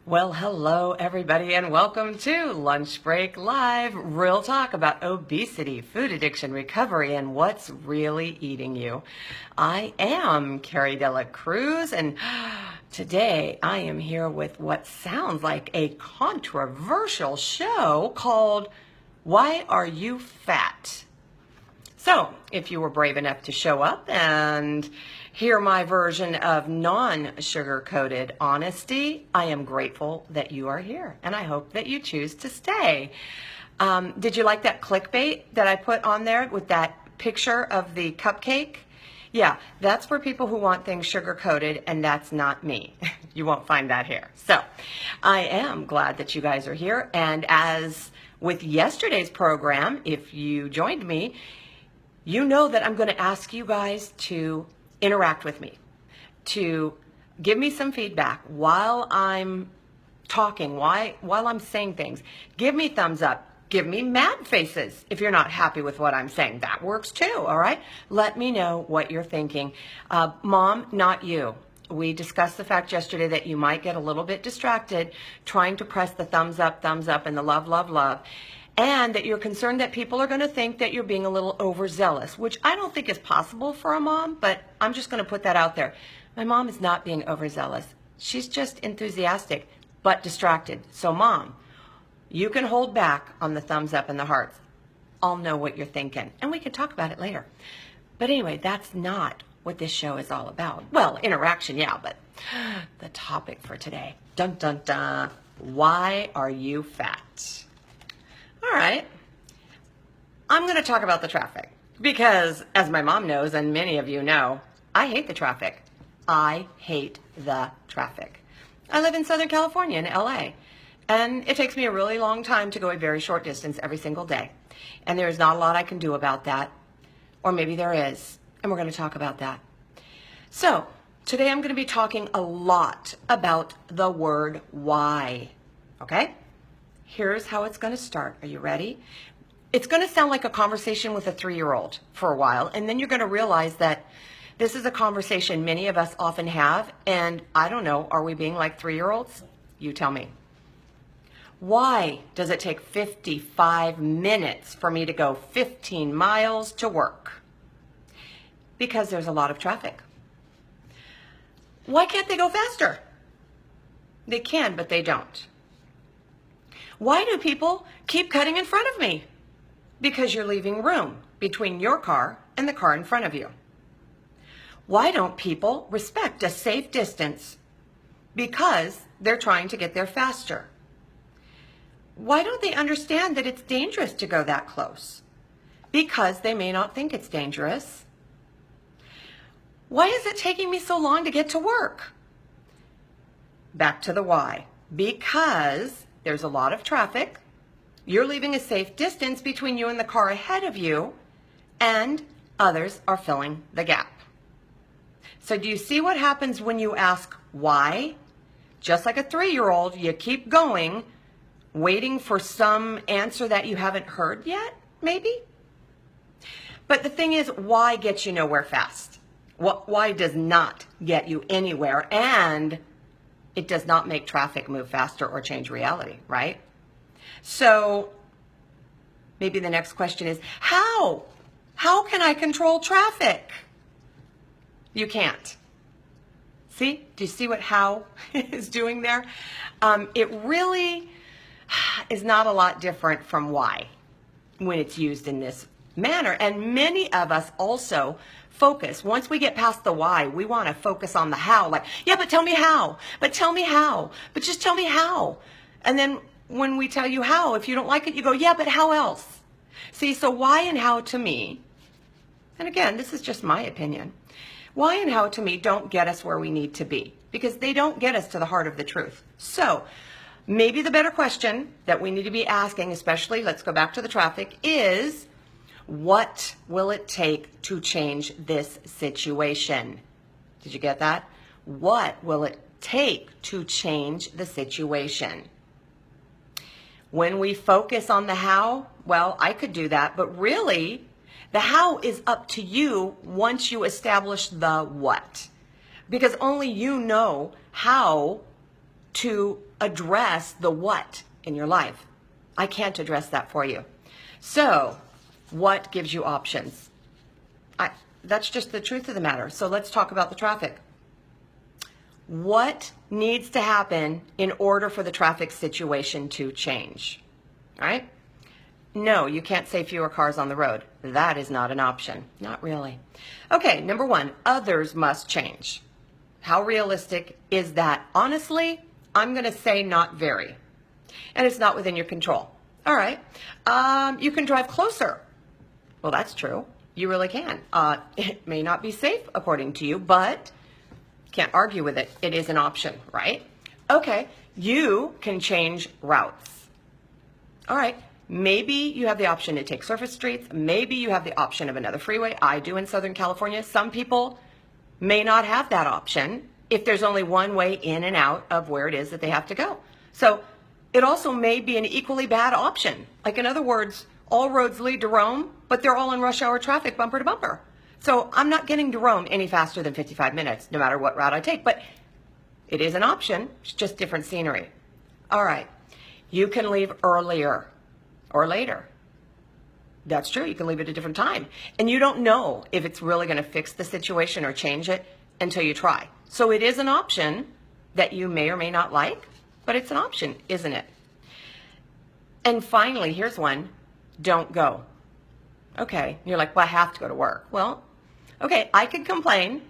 Well, hello everybody and welcome to Lunch Break Live, real talk about obesity, food addiction, recovery, and what's really eating you. I am Carrie Dela Cruz, and today I am here with what sounds like a controversial show called Why Are You Fat? So, if you were brave enough to show up and hear my version of non-sugar-coated honesty, I am grateful that you are here, and I hope that you choose to stay. Did you like that clickbait that I put on there with that picture of the cupcake? Yeah, that's for people who want things sugar-coated, and that's not me. You won't find that here. So, I am glad that you guys are here, and as with yesterday's program, if you joined me, you know that I'm going to ask you guys to interact with me, to give me some feedback while I'm talking, while I'm saying things. Give me thumbs up. Give me mad faces if you're not happy with what I'm saying. That works too, all right? Let me know what you're thinking. Mom, not you. We discussed the fact yesterday that you might get a little bit distracted trying to press the thumbs up, and the love, love, love. And that you're concerned that people are going to think that you're being a little overzealous, which I don't think is possible for a mom, but I'm just going to put that out there. My mom is not being overzealous. She's just enthusiastic, but distracted. So Mom, you can hold back on the thumbs up and the hearts. I'll know what you're thinking, and we can talk about it later. But anyway, that's not what this show is all about. Well, interaction, yeah, but the topic for today, dun, dun, dun, why are you fat? All right, I'm going to talk about the traffic because, as my mom knows and many of you know, I hate the traffic. I hate the traffic. I live in Southern California in LA, and it takes me a really long time to go a very short distance every single day. And there is not a lot I can do about that, or maybe there is, and we're going to talk about that. So today I'm going to be talking a lot about the word why, okay? Here's how it's going to start. Are you ready? It's going to sound like a conversation with a 3-year-old for a while, and then you're going to realize that this is a conversation many of us often have, and I don't know, are we being like 3-year-olds? You tell me. Why does it take 55 minutes for me to go 15 miles to work? Because there's a lot of traffic. Why can't they go faster? They can, but they don't. Why do people keep cutting in front of me? Because you're leaving room between your car and the car in front of you. Why don't people respect a safe distance? Because they're trying to get there faster. Why don't they understand that it's dangerous to go that close? Because they may not think it's dangerous. Why is it taking me so long to get to work? Back to the why. Because there's a lot of traffic. You're leaving a safe distance between you and the car ahead of you, and others are filling the gap. So do you see what happens when you ask why? Just like a 3-year-old, you keep going, waiting for some answer that you haven't heard yet, maybe? But the thing is, why gets you nowhere fast? Why does not get you anywhere, and it does not make traffic move faster or change reality, right? So maybe the next question is, how? How can I control traffic? You can't. See? Do you see what how is doing there? It really is not a lot different from why when it's used in this manner. And many of us also focus. Once we get past the why, we want to focus on the how. Like, yeah, but tell me how. But tell me how. But just tell me how. And then when we tell you how, if you don't like it, you go, yeah, but how else? See, so why and how to me, and again, this is just my opinion, why and how to me don't get us where we need to be because they don't get us to the heart of the truth. So maybe the better question that we need to be asking, especially, let's go back to the traffic, is what will it take to change this situation? Did you get that? What will it take to change the situation? When we focus on the how, well, I could do that, but really, the how is up to you once you establish the what. Because only you know how to address the what in your life. I can't address that for you. So what gives you options? That's just the truth of the matter. So let's talk about the traffic. What needs to happen in order for the traffic situation to change? All right? No, you can't say fewer cars on the road. That is not an option. Not really. Okay, number one, others must change. How realistic is that? Honestly, I'm going to say not very. And it's not within your control. All right. You can drive closer. Well, that's true. You really can. It may not be safe according to you, but can't argue with it. It is an option, right? Okay. You can change routes. All right. Maybe you have the option to take surface streets. Maybe you have the option of another freeway. I do in Southern California. Some people may not have that option if there's only one way in and out of where it is that they have to go. So it also may be an equally bad option. Like, in other words, all roads lead to Rome, but they're all in rush hour traffic, bumper to bumper. So I'm not getting to Rome any faster than 55 minutes, no matter what route I take. But it is an option. It's just different scenery. All right. You can leave earlier or later. That's true. You can leave at a different time. And you don't know if it's really going to fix the situation or change it until you try. So it is an option that you may or may not like, but it's an option, isn't it? And finally, here's one. Don't go. Okay. You're like, well, I have to go to work. Well, okay, I could complain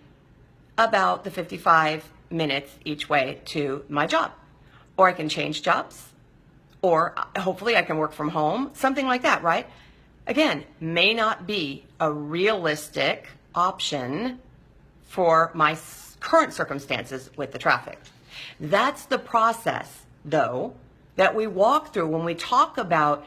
about the 55 minutes each way to my job. Or I can change jobs. Or hopefully I can work from home. Something like that, right? Again, may not be a realistic option for my current circumstances with the traffic. That's the process, though, that we walk through when we talk about,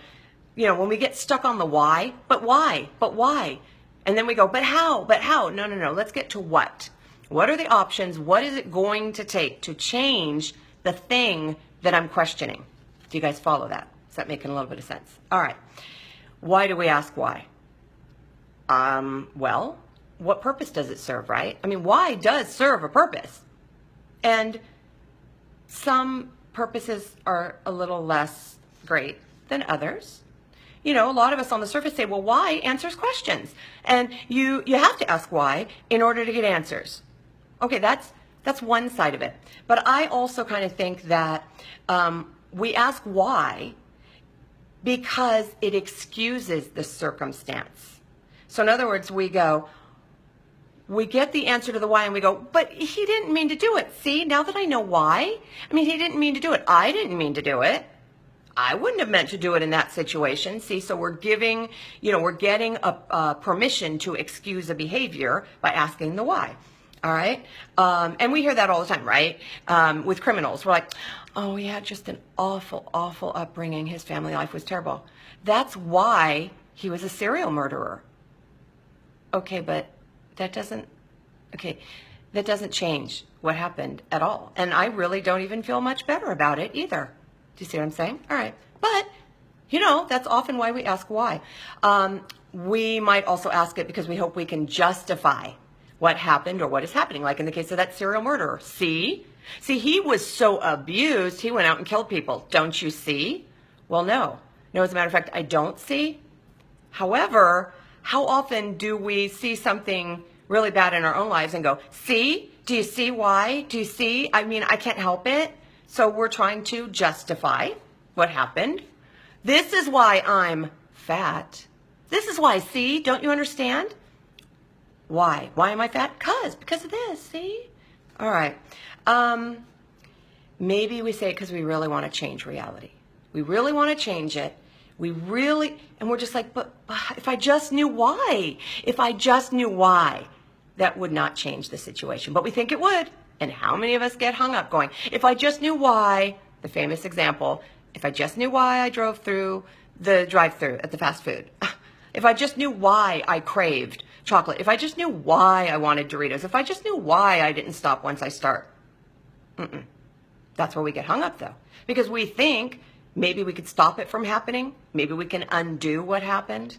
when we get stuck on the why. But why? But why? And then we go, but how? But how? No. Let's get to what. What are the options? What is it going to take to change the thing that I'm questioning? Do you guys follow that? Is that making a little bit of sense? All right. Why do we ask why? Well, what purpose does it serve, right? I mean, why does serve a purpose? And some purposes are a little less great than others. A lot of us on the surface say, well, why answers questions. And you have to ask why in order to get answers. Okay, that's one side of it. But I also kind of think that we ask why because it excuses the circumstance. So in other words, we get the answer to the why and we go, but he didn't mean to do it. See, now that I know why, he didn't mean to do it. I didn't mean to do it. I wouldn't have meant to do it in that situation. See, so we're getting a permission to excuse a behavior by asking the why. All right. And we hear that all the time, right? With criminals, we're like, oh, he had just an awful, awful upbringing. His family life was terrible. That's why he was a serial murderer. Okay, but that doesn't change what happened at all. And I really don't even feel much better about it either. Do you see what I'm saying? All right. But, that's often why we ask why. We might also ask it because we hope we can justify what happened or what is happening, like in the case of that serial murderer. See, he was so abused, he went out and killed people. Don't you see? Well, no. No, as a matter of fact, I don't see. However, how often do we see something really bad in our own lives and go, see? Do you see why? Do you see? I can't help it. So we're trying to justify what happened. This is why I'm fat. This is why, see? Don't you understand? Why? Why am I fat? Because of this, see? All right. Maybe we say it because we really want to change reality. We really want to change it. And we're just like, but if I just knew why, that would not change the situation. But we think it would. And how many of us get hung up going, if I just knew why, the famous example, if I just knew why I drove through the drive-thru at the fast food. If I just knew why I craved chocolate. If I just knew why I wanted Doritos. If I just knew why I didn't stop once I start. That's where we get hung up, though. Because we think maybe we could stop it from happening. Maybe we can undo what happened.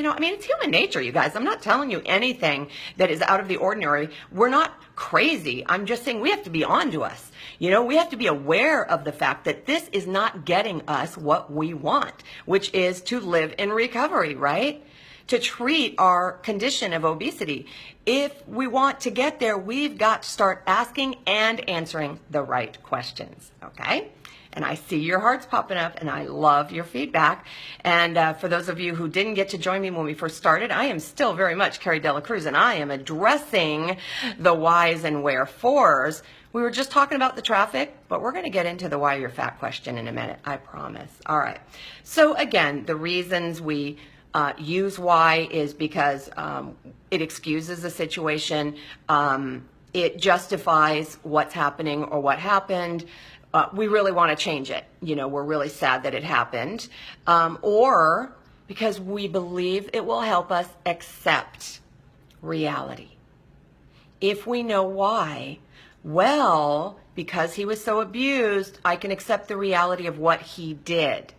I mean, it's human nature, you guys. I'm not telling you anything that is out of the ordinary. We're not crazy. I'm just saying we have to be on to us. We have to be aware of the fact that this is not getting us what we want, which is to live in recovery, right? To treat our condition of obesity. If we want to get there, we've got to start asking and answering the right questions, okay? And I see your hearts popping up, and I love your feedback. And for those of you who didn't get to join me when we first started, I am still very much Carrie Dela Cruz, and I am addressing the whys and wherefores. We were just talking about the traffic, but we're going to get into the why you're fat question in a minute, I promise. All right. So again, the reasons we use why is because it excuses the situation. It justifies what's happening or what happened. We really want to change it. We're really sad that it happened. Or because we believe it will help us accept reality. If we know why, well, because he was so abused, I can accept the reality of what he did.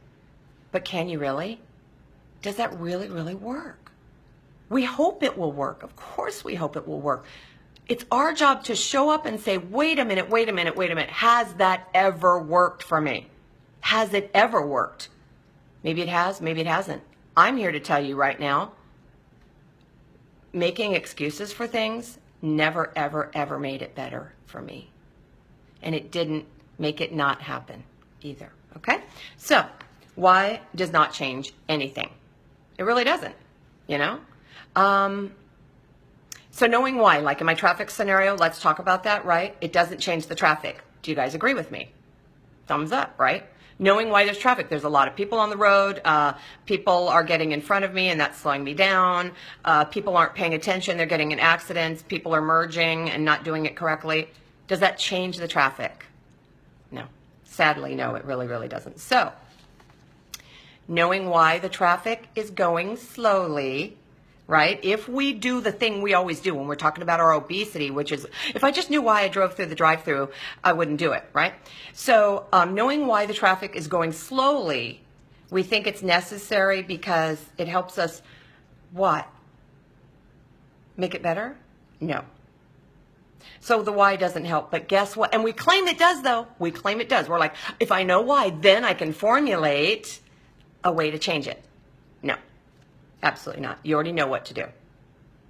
But can you really? Does that really, really work? We hope it will work. Of course we hope it will work. It's our job to show up and say, wait a minute. Has that ever worked for me? Has it ever worked? Maybe it has, maybe it hasn't. I'm here to tell you right now, making excuses for things never, ever, ever made it better for me. And it didn't make it not happen either, okay? So, why does not change anything? It really doesn't, So knowing why, like in my traffic scenario, let's talk about that, right? It doesn't change the traffic. Do you guys agree with me? Thumbs up, right? Knowing why there's traffic. There's a lot of people on the road. People are getting in front of me, and that's slowing me down. People aren't paying attention. They're getting in accidents. People are merging and not doing it correctly. Does that change the traffic? No. Sadly, no, it really, really doesn't. So, knowing why the traffic is going slowly, right? If we do the thing we always do when we're talking about our obesity, which is, if I just knew why I drove through the drive-thru, I wouldn't do it, right? So knowing why the traffic is going slowly, we think it's necessary because it helps us, what? Make it better? No. So the why doesn't help, but guess what? And we claim it does, though. We claim it does. We're like, if I know why, then I can formulate a way to change it. No, absolutely not. You already know what to do.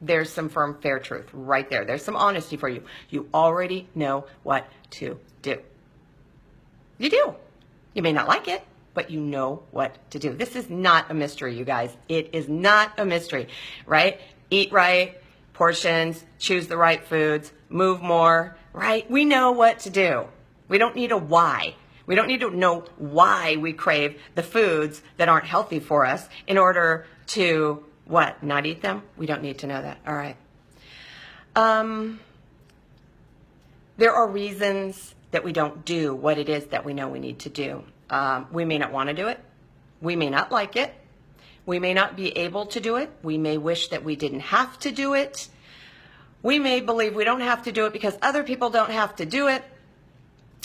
There's some firm, fair truth right there. There's some honesty for you. You already know what to do. You do. You may not like it, but you know what to do. This is not a mystery, you guys. It is not a mystery, right? Eat right, portions, choose the right foods, move more, right? We know what to do. We don't need a why. We don't need to know why we crave the foods that aren't healthy for us in order to, what, not eat them? We don't need to know that. All right. There are reasons that we don't do what it is that we know we need to do. We may not want to do it. We may not like it. We may not be able to do it. We may wish that we didn't have to do it. We may believe we don't have to do it because other people don't have to do it.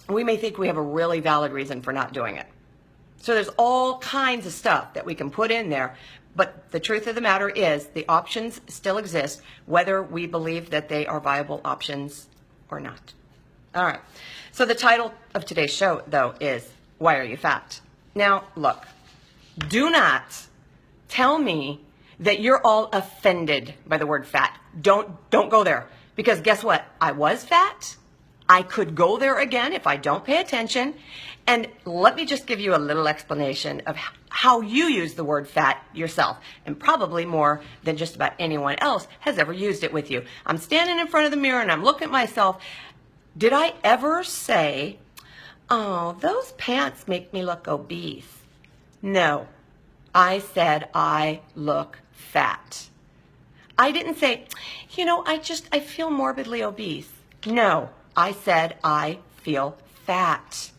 We may think we have a really valid reason for not doing it. So there's all kinds of stuff that we can put in there, but the truth of the matter is the options still exist, whether we believe that they are viable options or not. All right. So the title of today's show, though, is Why Are You Fat? Now, look, do not tell me that you're all offended by the word fat. Don't go there, because guess what? I was fat. I could go there again if I don't pay attention. And let me just give you a little explanation of how you use the word fat yourself, and probably more than just about anyone else has ever used it with you. I'm standing in front of the mirror and I'm looking at myself. Did I ever say, oh, those pants make me look obese? No. I said I look fat. I didn't say, I feel morbidly obese. No. I said, I feel fat.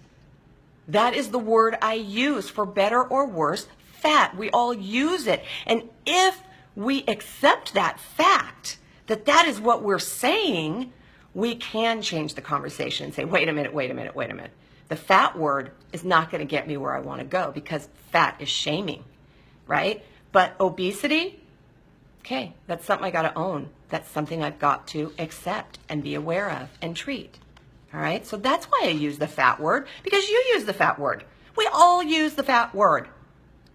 That is the word I use, for better or worse, fat. We all use it. And if we accept that fact, that is what we're saying, we can change the conversation and say, wait a minute. The fat word is not going to get me where I want to go, because fat is shaming, right? But obesity, Okay, that's something I got to own. That's something I've got to accept and be aware of and treat. All right, so that's why I use the fat word, because you use the fat word. We all use the fat word.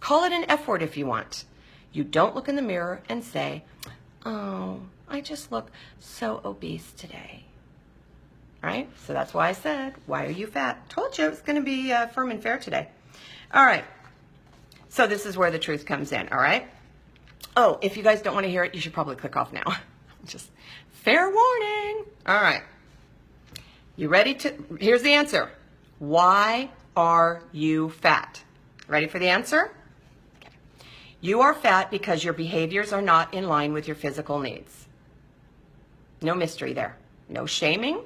Call it an F word if you want. You don't look in the mirror and say, oh, I just look so obese today. Right? So that's why I said, why are you fat? Told you it was going to be firm and fair today. All right. So this is where the truth comes in. All right. Oh, if you guys don't want to hear it, you should probably click off now. Just fair warning. All right. You ready to? Here's the answer. Why are you fat? Ready for the answer? Okay. You are fat because your behaviors are not in line with your physical needs. No mystery there. No shaming.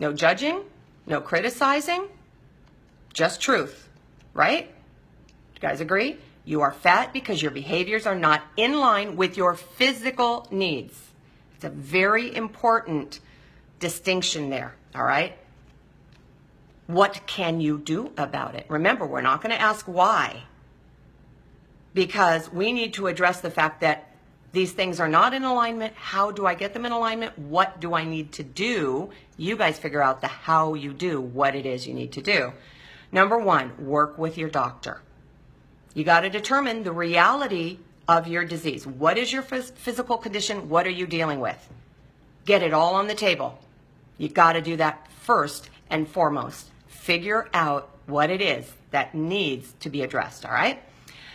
No judging, no criticizing, just truth, right? You guys agree? You are fat because your behaviors are not in line with your physical needs. It's a very important distinction there, all right? What can you do about it? Remember, we're not going to ask why, because we need to address the fact that these things are not in alignment. How do I get them in alignment? What do I need to do? You guys figure out the how you do what it is you need to do. Number one, work with your doctor. You got to determine the reality of your disease. What is your physical condition? What are you dealing with? Get it all on the table. You got to do that first and foremost. Figure out what it is that needs to be addressed, all right?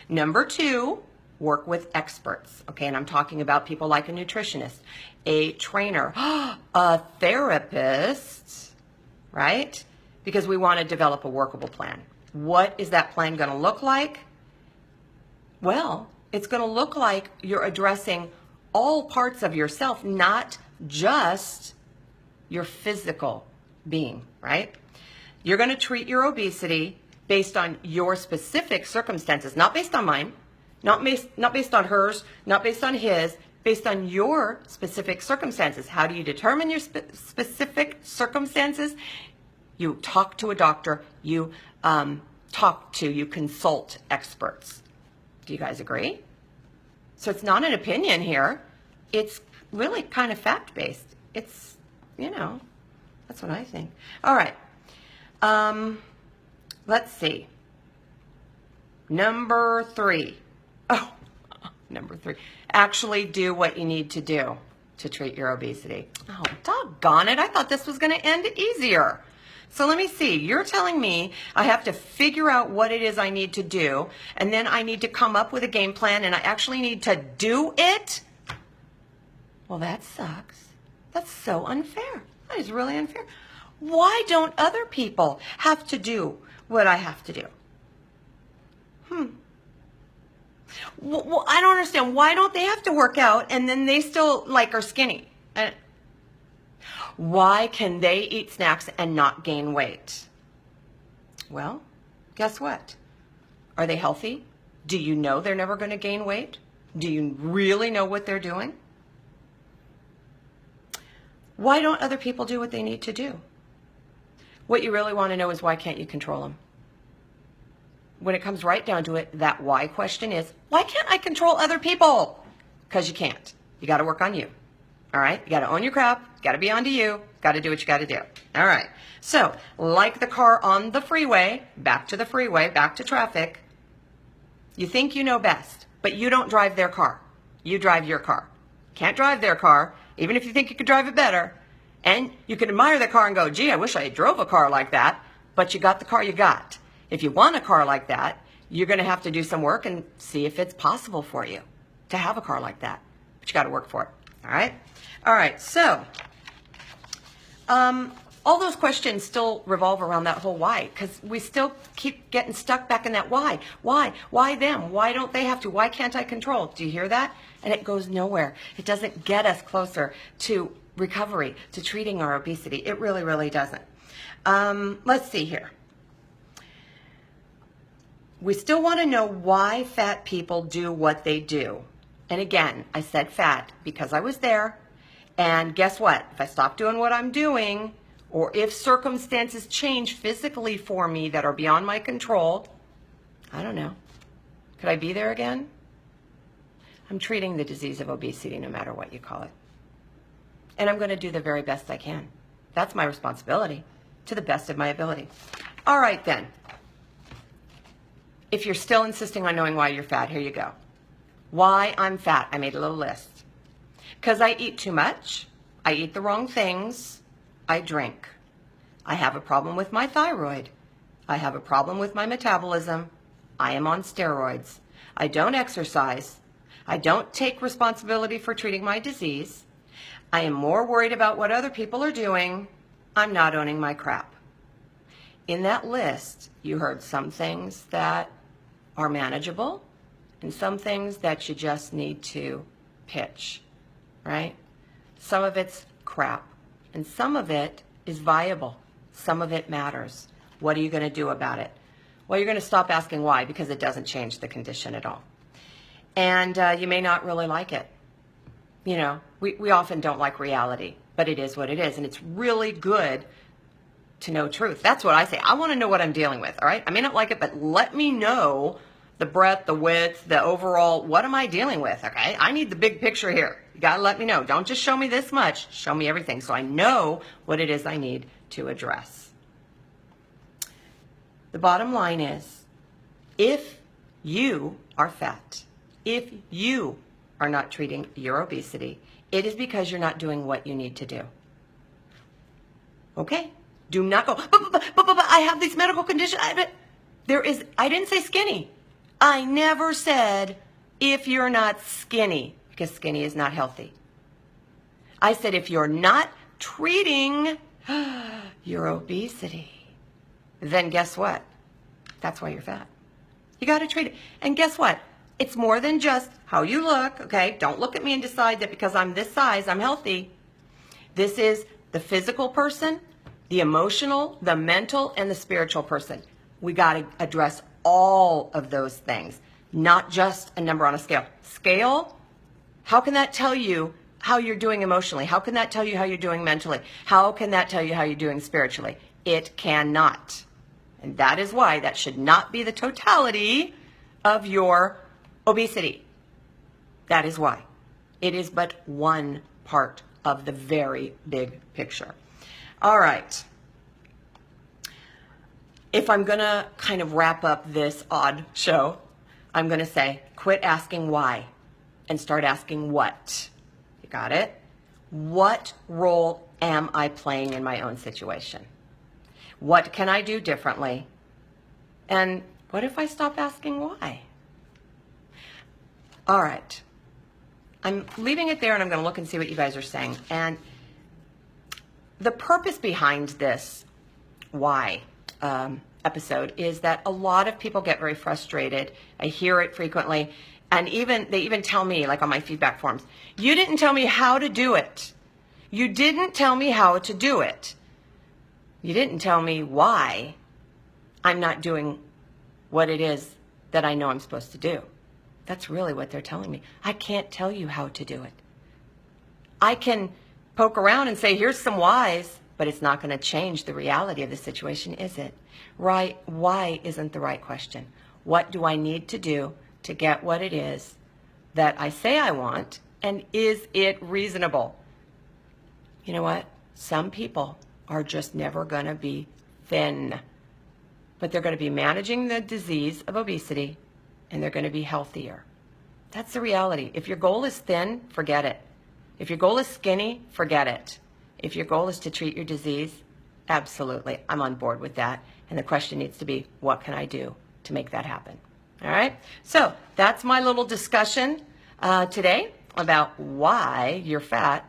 Number two, work with experts, okay? And I'm talking about people like a nutritionist, a trainer, a therapist, right? Because we want to develop a workable plan. What is that plan going to look like? Well, it's going to look like you're addressing all parts of yourself, not just your physical being, right? You're going to treat your obesity based on your specific circumstances, not based on mine. Not based on hers, not based on his, based on your specific circumstances. How do you determine your specific circumstances? You talk to a doctor, you consult experts. Do you guys agree? So it's not an opinion here. It's really kind of fact-based. It's, that's what I think. All right. Let's see. Number three. Oh, number three. Actually do what you need to do to treat your obesity. Oh, doggone it. I thought this was going to end easier. So let me see. You're telling me I have to figure out what it is I need to do, and then I need to come up with a game plan, and I actually need to do it? Well, that sucks. That's so unfair. That is really unfair. Why don't other people have to do what I have to do? Well, I don't understand. Why don't they have to work out and then they still are skinny? Why can they eat snacks and not gain weight? Well, guess what? Are they healthy? Do you know they're never going to gain weight? Do you really know what they're doing? Why don't other people do what they need to do? What you really want to know is, why can't you control them? When it comes right down to it, that why question is, why can't I control other people? Because you can't. You got to work on you. All right? You got to own your crap. Got to be onto you. Got to do what you got to do. All right. So, like the car on the freeway, back to the freeway, back to traffic, you think you know best, but you don't drive their car. You drive your car. Can't drive their car, even if you think you could drive it better. And you can admire the car and go, gee, I wish I drove a car like that, but you got the car you got. If you want a car like that, you're going to have to do some work and see if it's possible for you to have a car like that. But you got to work for it. All right? All right. So, all those questions still revolve around that whole why, because we still keep getting stuck back in that why. Why? Why them? Why don't they have to? Why can't I control? Do you hear that? And it goes nowhere. It doesn't get us closer to recovery, to treating our obesity. It really, really doesn't. Let's see here. We still want to know why fat people do what they do. And again, I said fat because I was there. And guess what? If I stop doing what I'm doing, or if circumstances change physically for me that are beyond my control, I don't know. Could I be there again? I'm treating the disease of obesity no matter what you call it. And I'm going to do the very best I can. That's my responsibility, to the best of my ability. All right, then. If you're still insisting on knowing why you're fat, here you go. Why I'm fat. I made a little list. Because I eat too much. I eat the wrong things. I drink. I have a problem with my thyroid. I have a problem with my metabolism. I am on steroids. I don't exercise. I don't take responsibility for treating my disease. I am more worried about what other people are doing. I'm not owning my crap. In that list, you heard some things that are manageable and some things that you just need to pitch, right? Some of it's crap and some of it is viable. Some of it matters. What are you going to do about it? Well, you're going to stop asking why, because it doesn't change the condition at all. And you may not really like it. You know, we often don't like reality, but it is what it is. And it's really good to know truth. That's what I say. I want to know what I'm dealing with, all right? I may not like it, but let me know the breadth, the width, the overall, what am I dealing with, okay? I need the big picture here. You got to let me know. Don't just show me this much. Show me everything so I know what it is I need to address. The bottom line is, if you are fat, if you are not treating your obesity, it is because you're not doing what you need to do. Okay? Do not go, but I have this medical condition. I didn't say skinny. I never said if you're not skinny, because skinny is not healthy. I said if you're not treating your obesity, then guess what? That's why you're fat. You got to treat it. And guess what? It's more than just how you look, okay? Don't look at me and decide that because I'm this size, I'm healthy. This is the physical person, the emotional, the mental, and the spiritual person. We got to address all of those things, not just a number on a scale. Scale, how can that tell you how you're doing emotionally? How can that tell you how you're doing mentally? How can that tell you how you're doing spiritually? It cannot. And that is why that should not be the totality of your obesity. That is why. It is but one part of the very big picture. All right. If I'm going to kind of wrap up this odd show, I'm going to say, quit asking why and start asking what. You got it? What role am I playing in my own situation? What can I do differently? And what if I stop asking why? All right. I'm leaving it there and I'm going to look and see what you guys are saying. And the purpose behind this why episode is that a lot of people get very frustrated. I hear it frequently. And they even tell me, like on my feedback forms, you didn't tell me how to do it. You didn't tell me how to do it. You didn't tell me why I'm not doing what it is that I know I'm supposed to do. That's really what they're telling me. I can't tell you how to do it. I can poke around and say, here's some whys, but it's not going to change the reality of the situation, is it? Right? Why isn't the right question. What do I need to do to get what it is that I say I want, and is it reasonable? You know what? Some people are just never going to be thin, but they're going to be managing the disease of obesity, and they're going to be healthier. That's the reality. If your goal is thin, forget it. If your goal is skinny, forget it. If your goal is to treat your disease, absolutely, I'm on board with that. And the question needs to be, what can I do to make that happen? All right? So that's my little discussion today about why you're fat.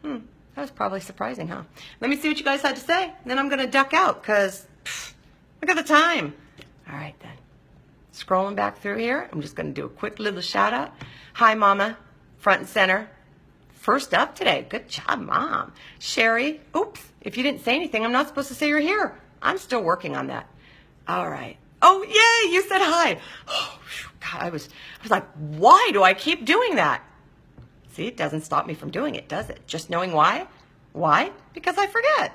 That was probably surprising, huh? Let me see what you guys had to say. Then I'm going to duck out because look at the time. All right, then. Scrolling back through here, I'm just going to do a quick little shout out. Hi, Mama, front and center. First up today. Good job, Mom. Sherry, oops, if you didn't say anything, I'm not supposed to say you're here. I'm still working on that. All right. Oh, yay, you said hi. Oh, God, I was like, why do I keep doing that? See, it doesn't stop me from doing it, does it? Just knowing why? Why? Because I forget.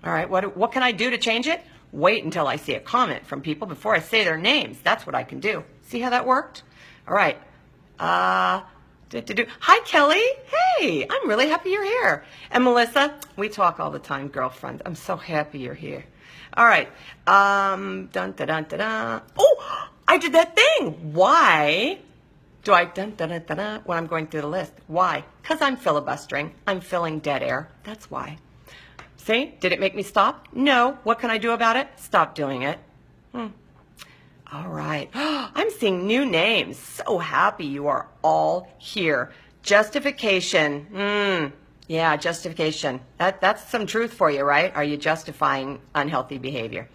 All right, what can I do to change it? Wait until I see a comment from people before I say their names. That's what I can do. See how that worked? All right. Hi, Kelly. Hey, I'm really happy you're here. And Melissa, we talk all the time, girlfriend. I'm so happy you're here. All right. Dun, dun, dun, dun, dun. Oh, I did that thing. Why do I dun, dun, dun, dun, dun, when I'm going through the list? Why? Because I'm filibustering. I'm filling dead air. That's why. See? Did it make me stop? No. What can I do about it? Stop doing it. All right. I'm seeing new names. So happy you are all here. Justification. Yeah, justification. That's some truth for you, right? Are you justifying unhealthy behavior?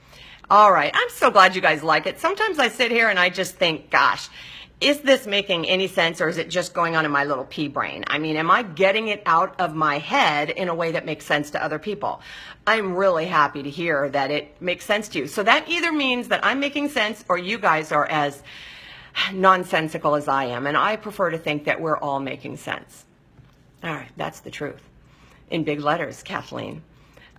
All right. I'm so glad you guys like it. Sometimes I sit here and I just think, gosh, is this making any sense, or is it just going on in my little pea brain? I mean, am I getting it out of my head in a way that makes sense to other people? I'm really happy to hear that it makes sense to you. So that either means that I'm making sense or you guys are as nonsensical as I am. And I prefer to think that we're all making sense. All right, that's the truth. In big letters, Kathleen.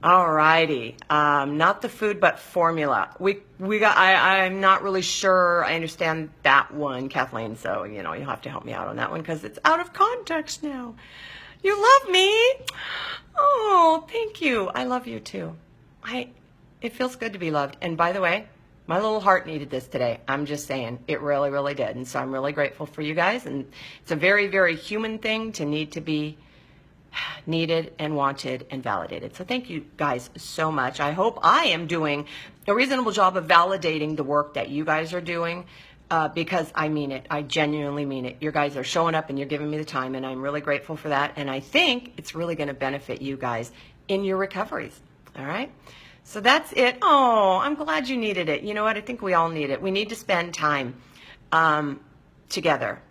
All righty. Not the food, but formula. I'm not really sure I understand that one, Kathleen. So, you'll have to help me out on that one because it's out of context now. You love me? Oh, thank you. I love you too. It feels good to be loved. And by the way, my little heart needed this today. I'm just saying, it really, really did. And so I'm really grateful for you guys. And it's a very, very human thing to need to be needed and wanted and validated. So thank you guys so much. I hope I am doing a reasonable job of validating the work that you guys are doing because I mean it. I genuinely mean it. You guys are showing up and you're giving me the time, and I'm really grateful for that. And I think it's really going to benefit you guys in your recoveries. All right? So that's it. Oh, I'm glad you needed it. You know what? I think we all need it. We need to spend time together.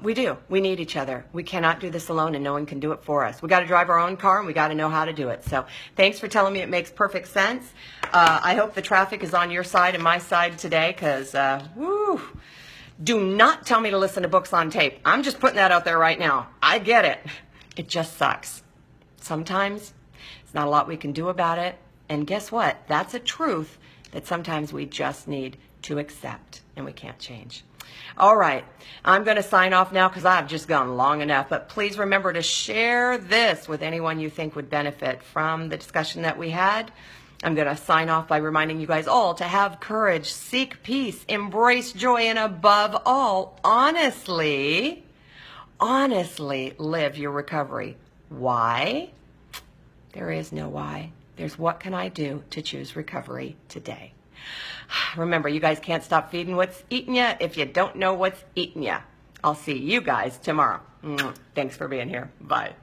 We do. We need each other. We cannot do this alone, and no one can do it for us. We got to drive our own car, and we got to know how to do it. So thanks for telling me it makes perfect sense. I hope the traffic is on your side and my side today, because, do not tell me to listen to books on tape. I'm just putting that out there right now. I get it. It just sucks. Sometimes it's not a lot we can do about it. And guess what? That's a truth that sometimes we just need to accept, and we can't change. All right, I'm going to sign off now because I've just gone long enough. But please remember to share this with anyone you think would benefit from the discussion that we had. I'm going to sign off by reminding you guys all to have courage, seek peace, embrace joy, and above all, honestly live your recovery. Why? There is no why. There's what can I do to choose recovery today. Remember, you guys can't stop feeding what's eating you if you don't know what's eating you. I'll see you guys tomorrow. Thanks for being here. Bye.